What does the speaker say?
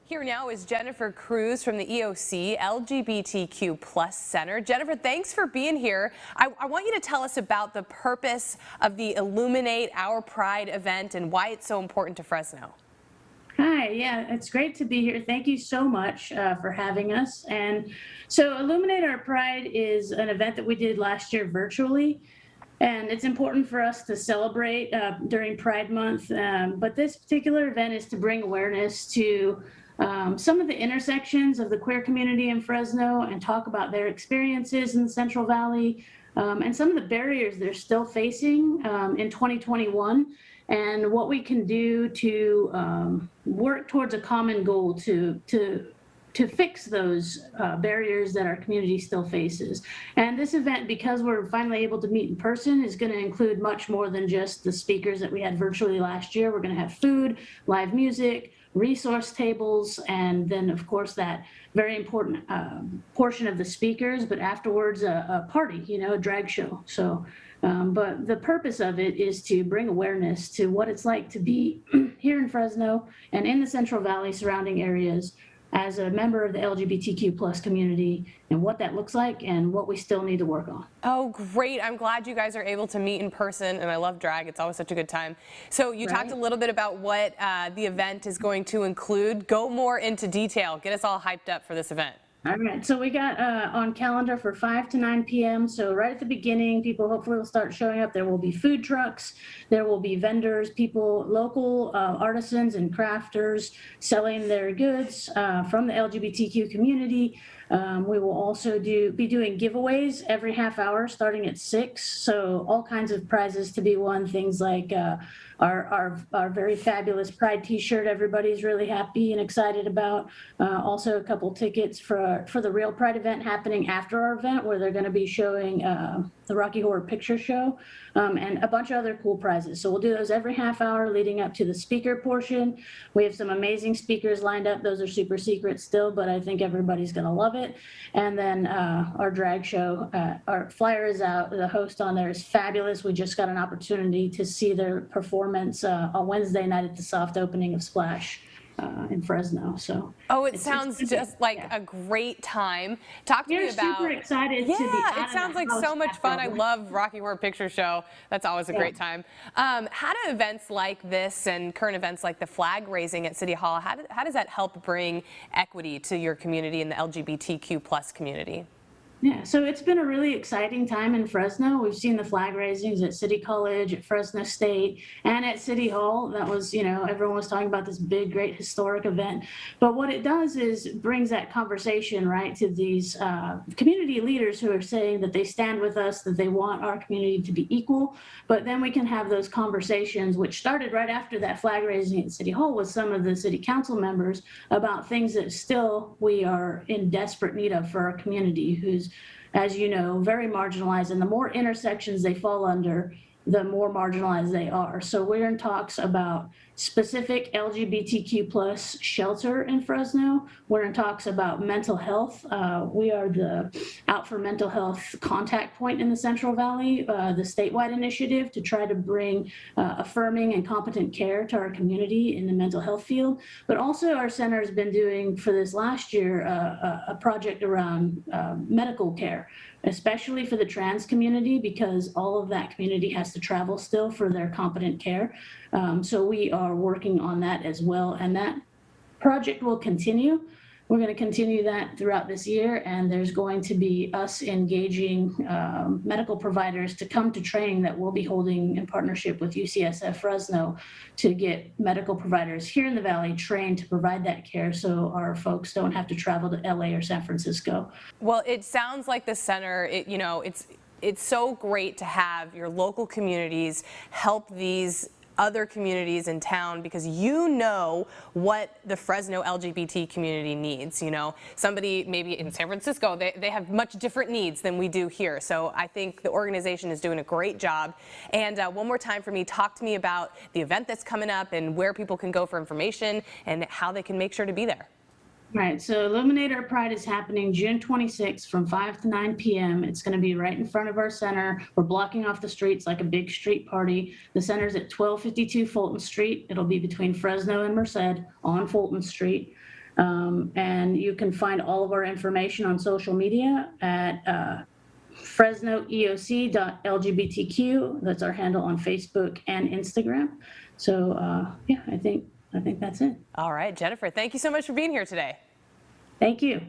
Here now is Jennifer Cruz from the EOC LGBTQ Plus Center. Jennifer, thanks for being here. I want you to tell us about the purpose of the Illuminate Our Pride event and why it's so important to Fresno. Hi, yeah, it's great to be here. Thank you so much for having us. And so Illuminate Our Pride is an event that we did last year virtually. And it's important for us to celebrate during Pride Month. But this particular event is to bring awareness to some of the intersections of the queer community in Fresno and talk about their experiences in the Central Valley and some of the barriers they're still facing in 2021 and what we can do to work towards a common goal to fix those barriers that our community still faces. And this event, because we're finally able to meet in person, is going to include much more than just the speakers that we had virtually last year. We're going to have food, live music, resource tables, and then of course that very important portion of the speakers, but afterwards a party, a drag show. So, but the purpose of it is to bring awareness to what it's like to be here in Fresno and in the Central Valley surrounding areas as a member of the LGBTQ plus community and what that looks like and what we still need to work on. Oh, great. I'm glad you guys are able to meet in person, and I love drag. It's always such a good time. So you talked a little bit about what the event is going to include. Go more into detail. Get us all hyped up for this event. All right, so we got on calendar for 5 to 9 p.m. So right at the beginning, people hopefully will start showing up. There will be food trucks, there will be vendors, people, local artisans and crafters selling their goods from the LGBTQ community. We will also be doing giveaways every half hour starting at 6. So all kinds of prizes to be won, things like our very fabulous Pride t-shirt everybody's really happy and excited about. Also a couple tickets for the real Pride event happening after our event where they're going to be showing the Rocky Horror Picture Show and a bunch of other cool prizes. So we'll do those every half hour leading up to the speaker portion. We have some amazing speakers lined up. Those are super secret still, but I think everybody's going to love it. And then our drag show, our flyer is out. The host on there is fabulous. We just got an opportunity to see their performance on Wednesday night at the soft opening of Splash in Fresno. So it sounds just like a great time. Talk to me about. We're super excited to be it sounds like so much fun. I love Rocky Horror Picture Show. That's always a great time. How do events like this and current events like the flag raising at City Hall, how does that help bring equity to your community and the LGBTQ plus community? Yeah, so it's been a really exciting time in Fresno. We've seen the flag raisings at City College, at Fresno State, and at City Hall. That was, everyone was talking about this big, great historic event. But what it does is brings that conversation, right, to these community leaders who are saying that they stand with us, that they want our community to be equal. But then we can have those conversations, which started right after that flag raising at City Hall with some of the city council members about things that still we are in desperate need of for our community, who's, as you know, very marginalized, and the more intersections they fall under, the more marginalized they are. So we're in talks about specific LGBTQ plus shelter in Fresno. We're in talks about mental health. We are the Out for Mental Health contact point in the Central Valley, the statewide initiative to try to bring affirming and competent care to our community in the mental health field. But also our center has been doing for this last year a project around medical care, especially for the trans community, because all of that community has to travel still for their competent care. So we are working on that as well, and that project will continue. We're going to continue that throughout this year, and there's going to be us engaging medical providers to come to training that we'll be holding in partnership with UCSF Fresno to get medical providers here in the Valley trained to provide that care so our folks don't have to travel to LA or San Francisco. Well, it sounds like the center, it's so great to have your local communities help these other communities in town, because you know what the Fresno LGBT community needs. Somebody maybe in San Francisco, they have much different needs than we do here. So I think the organization is doing a great job. And one more time for me, talk to me about the event that's coming up and where people can go for information and how they can make sure to be there. Right, so Illuminate Our Pride is happening June 26th from 5 to 9 p.m. It's going to be right in front of our center. We're blocking off the streets like a big street party. The center's at 1252 Fulton Street. It'll be between Fresno and Merced on Fulton Street. And you can find all of our information on social media at FresnoEOC.LGBTQ. That's our handle on Facebook and Instagram. So yeah, I think that's it. All right, Jennifer, thank you so much for being here today. Thank you.